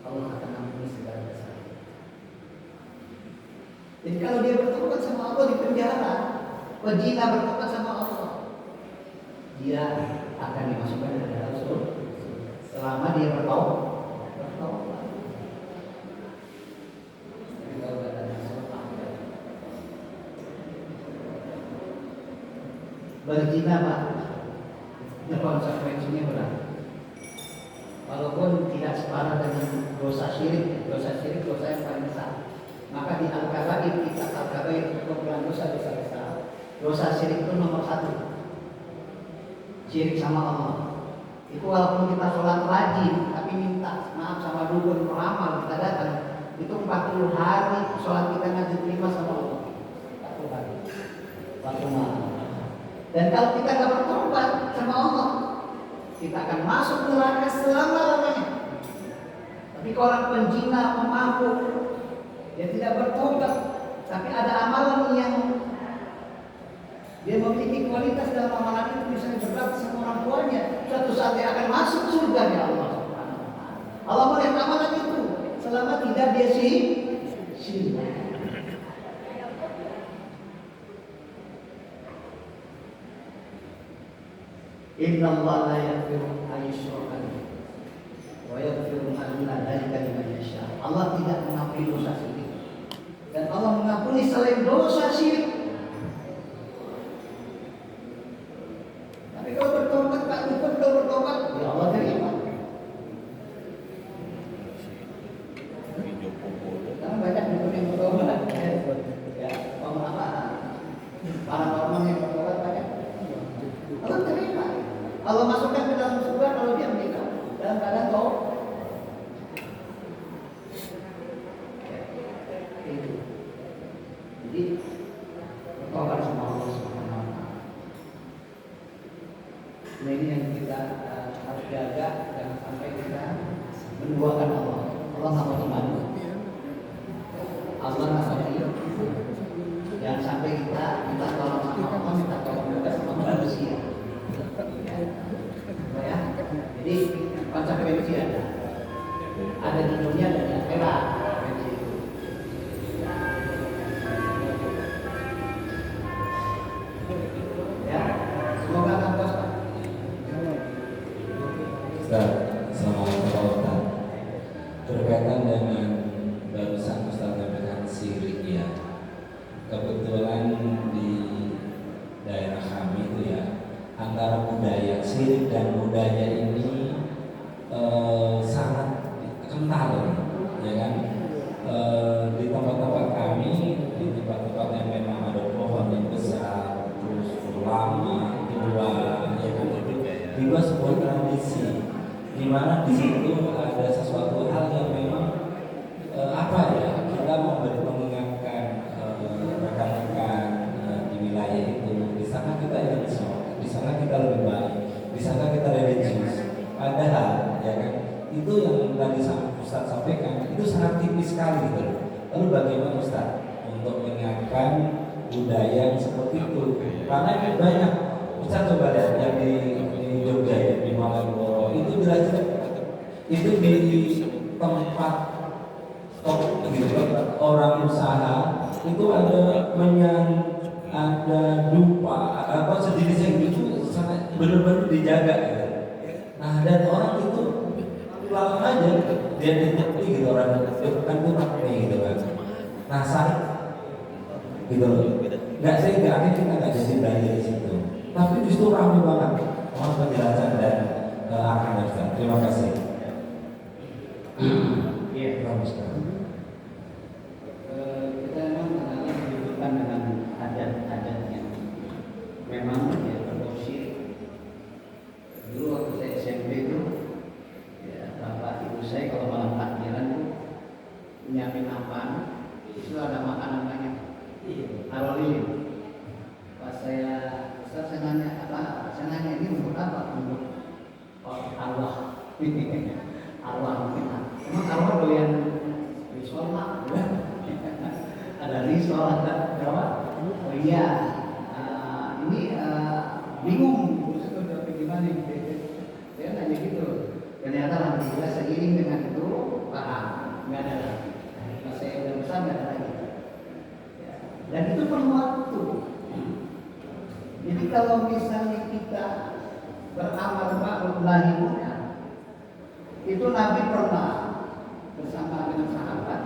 Allah akan ampuni segala dosa. Jadi kalau dia bertobat sama Allah di penjara, pezina bertobat sama Allah, dia akan dimasukkan ke dalam surga selama dia bertobat. Berzina, Pak, konsekuensinya berat. Walaupun tidak separah dengan dosa syirik dosa yang paling besar. Maka di Al-Kabair, kitab Al-Kabair, kumpulan dosa besar. Dosa syirik itu nomor 1. Syirik sama Allah. Itu walaupun kita sholat rajin, tapi minta maaf sama dukun peramal, kita datang, itu 40 hari sholat kita nggak diterima sama Allah. 40 hari. 1 malam. Dan kalau kita nggak bertobat sama Allah, kita akan masuk neraka selama-lamanya. Tapi kalau orang penjina, pemabuk, dia tidak bertobat, tapi ada amalan yang dia memiliki kualitas dalam amalan itu, bisa berbakti sama orang tuanya, suatu saat dia akan masuk surga ya Allah. Allah melihat amalan itu selama tidak dia sia-sia. Inna Allah la yaghfiru an yushraka bihi wa yaghfiru ma duna dzalika liman yasha. Allah tidak mengampuni dosa syirik, dan Allah mengampuni selain dosa syirik. Tapi kalau bertobat, Pak, betul bertobat, ya Allah terima. Karena banyak yang bertobat, ya, para orang yang bertobat banyak. Allah terima. Allah masukkan ke dalam surga jangan sampai kita menduakan Allah. Allah sama teman. Allah sama dia. Jangan sampai kita minta tolong sama Allah, minta tolong juga sama manusia. Ya. Jadi konsekuensi ada di dunia dan di akhirat. Ya, semoga akan puas. Ustaz, assalamualaikum Ustaz. Berkaitan dengan barusan Ustaz sampaikan sirik ya. Kebetulan di daerah kami itu ya, antara budaya sirik dan budaya ini sangat kental, ya kan? Di tempat-tempat kami, di tempat-tempat yang memang ada pohon yang besar, terus lama, tua, ya kan? Juga sebuah tradisi, di mana di situ ada sesuatu hal yang memang apa ya, kita mengingatkan rekan-rekan di wilayah itu, di sana kita ingin sholat, di sana kita lebih baik, di sana kita religius. Padahal ya kan, itu yang tadi Ustaz sampaikan itu sangat tipis sekali gitu. Lalu bagaimana Ustaz untuk mengingatkan budaya yang seperti itu? Karena banyak Ustaz coba lihat yang di Jogja ya, di Malioboro itu jelas itu di tempat gitu, orang usaha itu ada ada dupa apa sejenis yang itu sangat benar-benar dijaga gitu. Nah dan orang itu langsung aja dia ngerti gitu, orang kan tuh nih gitu kan. Nah saya gitu loh, nggak sehingga akhirnya kita nggak jadi belajar di situ, tapi justru ramai banget. Mohon penjelasan dan arahan Ustaz. Terima kasih. Iya, bagus sekali. Kita memang mengalami kehidupan dengan adat-adat yang memang ya terusir. Dulu waktu saya SMP itu, ya bapak ibu saya kalau malam takbiran tuh nyiapin apaan, itu ada makanan banyak. Arwah lilin. Pas saya nanya apa? Saya nanya ini untuk apa? Untuk arwah. Arwah mungkin. Emang arwah doyan ritual mak? Ada ritual, ada berapa? Oh iya. Ini bingung. Terus udah gimana? Dia nanya gitu. Ternyata alhamdulillah seiring dengan itu paham. Nggak ada lagi. Pas saya udah besar nggak ada lagi. Dan itu perlu waktu. Jadi kalau misalnya kita beramal ma'ruf nahi munkar, itu Nabi pernah bersama dengan sahabat.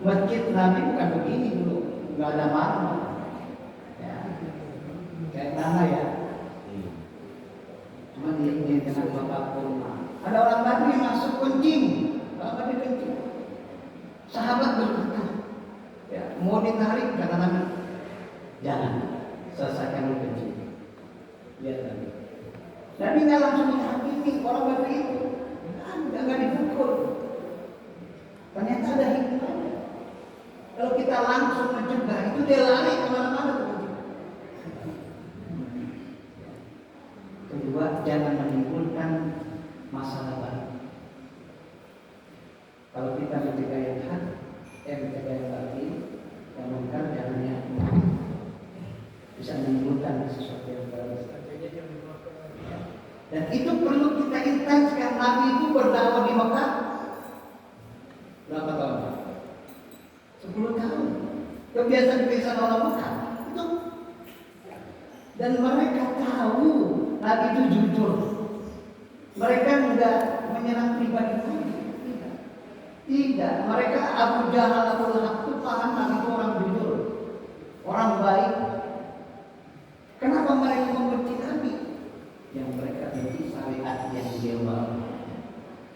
Masjid Nabi bukan begini dulu, nggak ada marmer, ya, kayak tanah ya. Cuma dia dengan bapak kurma. Ada orang Badui masuk kencing, bapak dia kencing. Sahabat berkata, ya, mau ditarik kata Nabi, jangan, selesaikan lu kencing. Lihat Nabi. Nabi nggak langsung menghakimi orang Badui itu, nggak dipukul. Ternyata ada hikmahnya. Kalau kita langsung mencegah, itu dia lari kemana-mana tuh. Kedua, jangan menimbulkan masalah baru. Kalau kita mencegah yang hak, mencegah yang batil, yang munkar jangan yang bisa menimbulkan sesuatu yang baru. Dan itu perlu kita intenskan. Nabi itu berdakwah di Mekah berapa tahun? 10 tahun. Kebiasaan-kebiasaan orang Mekah itu, dan mereka tahu Nabi itu jujur. Mereka tidak menyerang pribadi Nabi. Tidak. Mereka Abu Jahal, Abu Lahab itu paham Nabi itu orang jujur, orang baik. Kenapa mereka membenci Nabi? Yang mereka benci syariat yang dia bawa,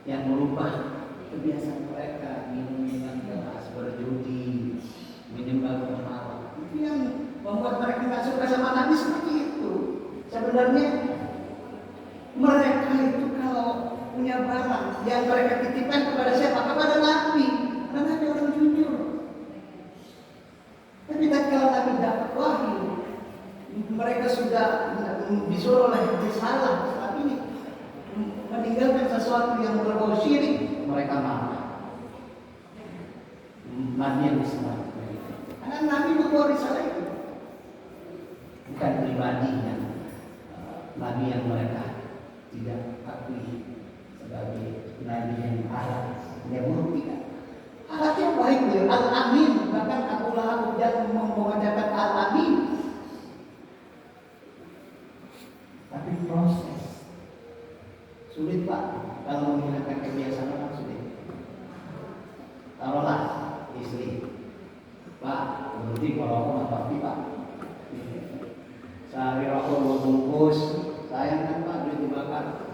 yang merubah kebiasaan mereka, minum minuman keras, berjudi, menyembah berhala. Itu yang membuat mereka tidak suka sama Nabi seperti itu. Sebenarnya mereka itu kalau punya barang yang mereka titipkan kepada siapa? Kepada Nabi. Karena Nabi orang jujur. Tapi kalau Nabi dapat wahyu, mereka sudah disuruh oleh risalah saat ini meninggalkan sesuatu yang berbau syirik, mereka marah. Nabi yang disembah. Karena Nabi membawa risalah itu, bukan pribadinya. Nabi yang mereka tidak akui sebagai Nabi yang alat, yang buruk tidak. Alat yang baik beliau, Al-Amin. Bahkan Abu Lahab dan mengucapkan Al-Amin. Tapi proses sulit Pak, kalau menghilangkan kebiasaan orang sulit. Taruhlah istri, Pak, berhenti kalau apa Pak? Sehari rokok 2 bungkus, sayang kan Pak, duit dibakar.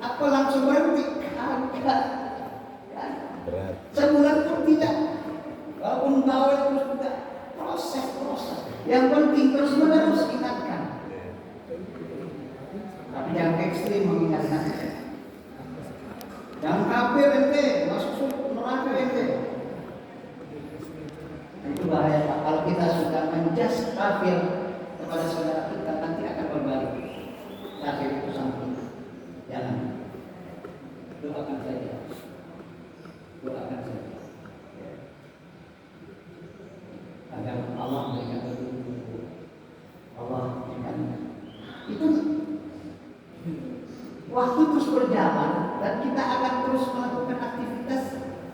Apa langsung berhenti? Agak. Berat. Sebulan pun tidak. Walaupun bawel terus tidak. Proses. Yang penting terus menerus ingatkan. Tapi jangan ekstrim mengingatkan. Jangan kafir ente, masuk neraka ente. Itu bahaya Pak. Kalau kita sudah menjas kafir kepada saudara kita, nanti akan berbalik. Kafir itu sama kita. Jangan. Doakan saja. Agar Allah memberikan petunjuk. Allah memberikan. Itu waktu terus berjalan dan kita akan terus melakukan aktivitas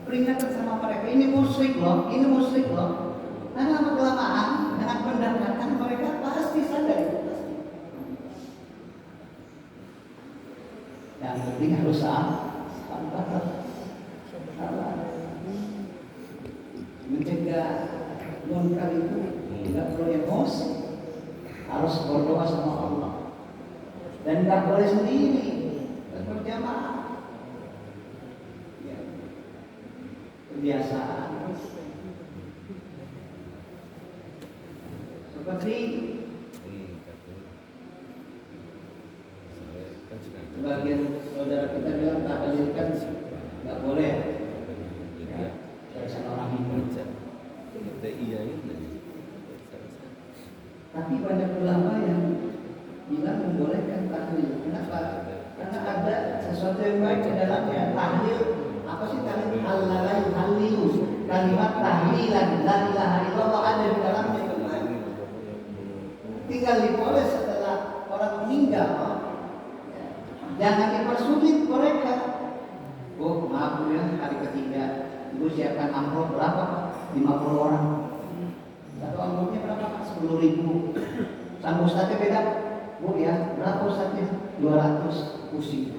peringatan sama mereka. Ini musyrik loh. Nah, lama-kelamaan dengan pendekatan mereka pasti sadar itu. Yang penting harus sabar. Mencegah munkar itu tidak perlu emosi, harus berdoa sama Allah dan tidak boleh sendiri dan berjamaah. Ya. Kebiasaan seperti sebagian saudara kita bilang tahlil kan nggak boleh. Tapi banyak ulama yang bilang membolehkan tahlil. Kenapa? Karena ada sesuatu yang baik di dalamnya. Tahlil, apa sih tahlil? Al-lalai tahlilu. Kalimat tahlilan, la ilaha illallah ada di dalamnya. Tinggal dipoles setelah orang meninggal. Jangan dipersulit mereka. Oh maaf ya, hari ketiga Ibu siapkan amplop berapa? 50 orang. Satu amplopnya berapa? 10.000. Sama ustadznya beda. Bu ya, berapa ustadznya? 200. Pusing.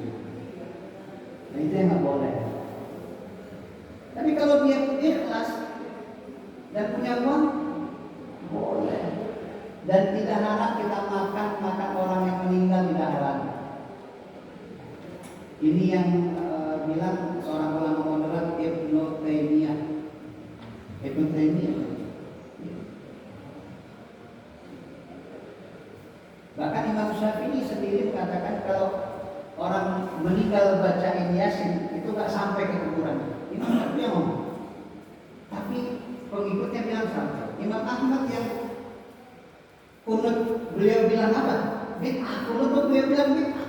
Nah itu yang nggak boleh. Tapi kalau dia ikhlas dan punya uang, boleh. Dan tidak haram kita makan orang yang meninggal, tidak haram. Ini yang bilang seorang ulama moderat Ibnu Taimiyah. Bahkan Imam Syafi'i sendiri mengatakan kalau orang meninggal bacain Yasin itu nggak sampai ke kuburan. Imam Syafi'i ngomong. Tapi pengikutnya bilang sampai. Imam Ahmad yang kunut beliau bilang apa? Bid'ah. Kunut beliau bilang bid'ah.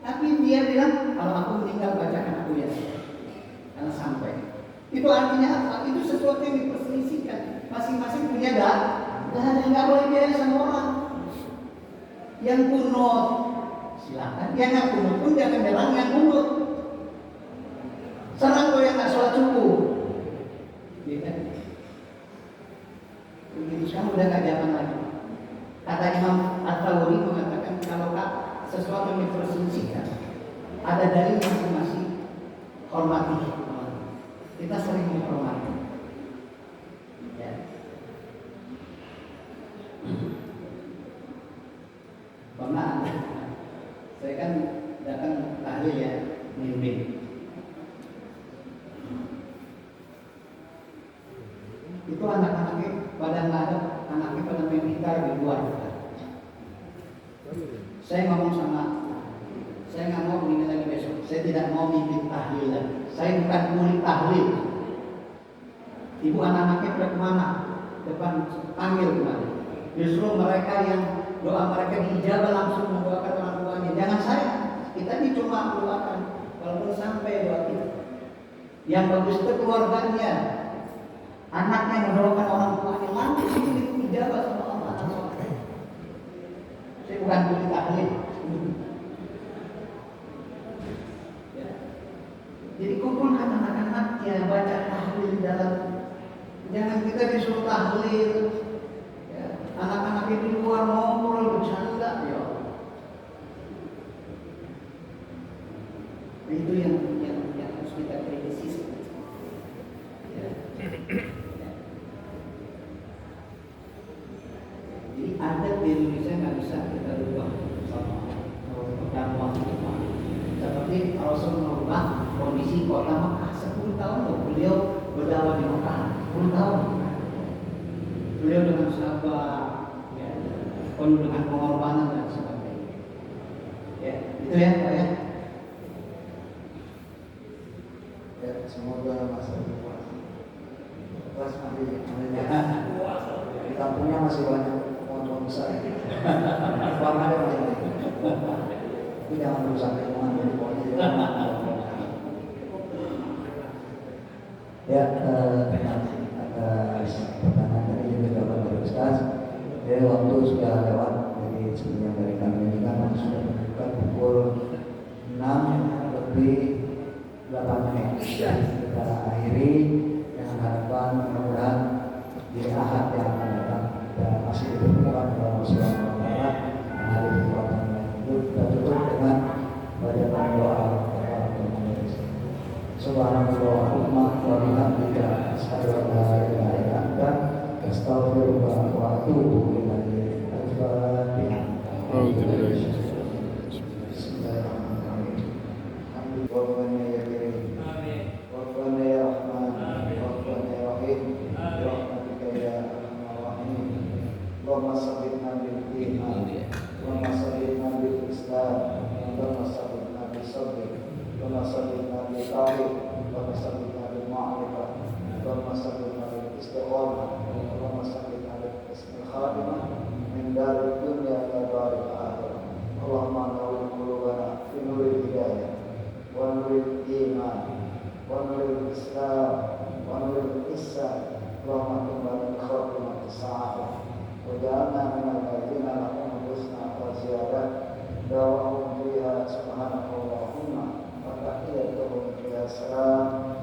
Tapi dia bilang kalau aku meninggal bacakan aku Yasin. Karena sampai. Itu artinya apa? Itu sesuatu yang diperselisihkan. Masing-masing punya dan nggak boleh biaya sama orang. Yang kunut silakan. Yang nggak kunut pun jangan bilang yang kunut. Serang kau yang nggak sholat subuh. Ya kan? Begitu sekarang udah nggak zaman lagi. Kata Imam At-Tawri mengatakan kalau sesuatu yang diperselisihkan ada dalil masing-masing, hormati. Kita sering menghormati. Ya. Pernah saya kan datang tahlil ya, mimpin. Itu anak-anaknya pada nggak ada, anaknya pada main gitar di luar. Saya ngomong sama, saya nggak mau begini lagi besok. Saya tidak mau mimpin tahlil lagi. Saya bukan murid tahlil. Ibu anak-anaknya pada kemana? Depan panggil kemana? Justru mereka yang doa mereka diijabah langsung mendoakan orang tuanya. Jangan saya. Kita ini cuma doakan. Walaupun Yang bagus itu keluarganya, anaknya mendoakan orang tuanya, nanti itu dijaga sama Allah. Saya bukan bukti tahlil. Ya. Jadi kumpulkan anak-anaknya, baca tahlil di dalam. Jangan kita disuruh tahlil. Ya. Anak-anak di luar ngobrol bercanda, ya. Itu yang harus kita kritisi. Ya. Jadi adat di Indonesia nggak bisa kita rubah sama dakwah kita. Seperti Rasul merubah kondisi kota Mekah 10 tahun loh beliau berdakwah di Mekah 10 tahun. Beliau dengan sabar, ya, penuh dengan pengorbanan dan sebagainya. Ya, itu ya Pak ya. Ya, semoga masa depan. Terus nanti di kampungnya masih banyak pohon-pohon besar. Pohon ada masih banyak. Tapi jangan merusak lingkungan dari pohonnya. Ya, atas pertanyaan tadi juga dapat dari Ustaz. Jadi waktu sudah lewat, jadi sebenarnya dari kami ini kan sudah menunjukkan pukul 6:08. Kita akhiri dengan harapan mudah-mudahan di Ahad yang akan datang kita masih dipertemukan oleh Allah Subhanahu wa Ta'ala dan hari kekuatan yang itu kita tutup dengan bacaan doa Subhanallahumma wa bihamdika asyhadu an la ilaha illa anta astaghfiruka wa atubu ilaik. Al-Fatihah. Bismillahirrahmanirrahim. Rabbana ya karim. Rabbana ya rahman. Rabbana ya rahim. Rahmatika ya arhamar rahimin. Allahumma sabbitna bil iman. Allahumma sabbitna bil islam. Allahumma sabbitna bil sabr. Allahumma sabbitna bil tauhid. Allahumma sabbitna bil ma'rifah. Allahumma sabbitna bil istiqamah. Allahumma sabbitna bil husnul khatimah min darid dunya ila daril akhirah. Allahumma nawwir qulubana fi nuril hidayah wa nuril iman wa nuril islam wa nuril ihsan. Allahumma kembali khatimah sa'adah wa ja'alna minal ladzina lahum husna wa ziyadah. Da'wahum fiha subhanakallahumma wa tahiyyatuhum fiha salam.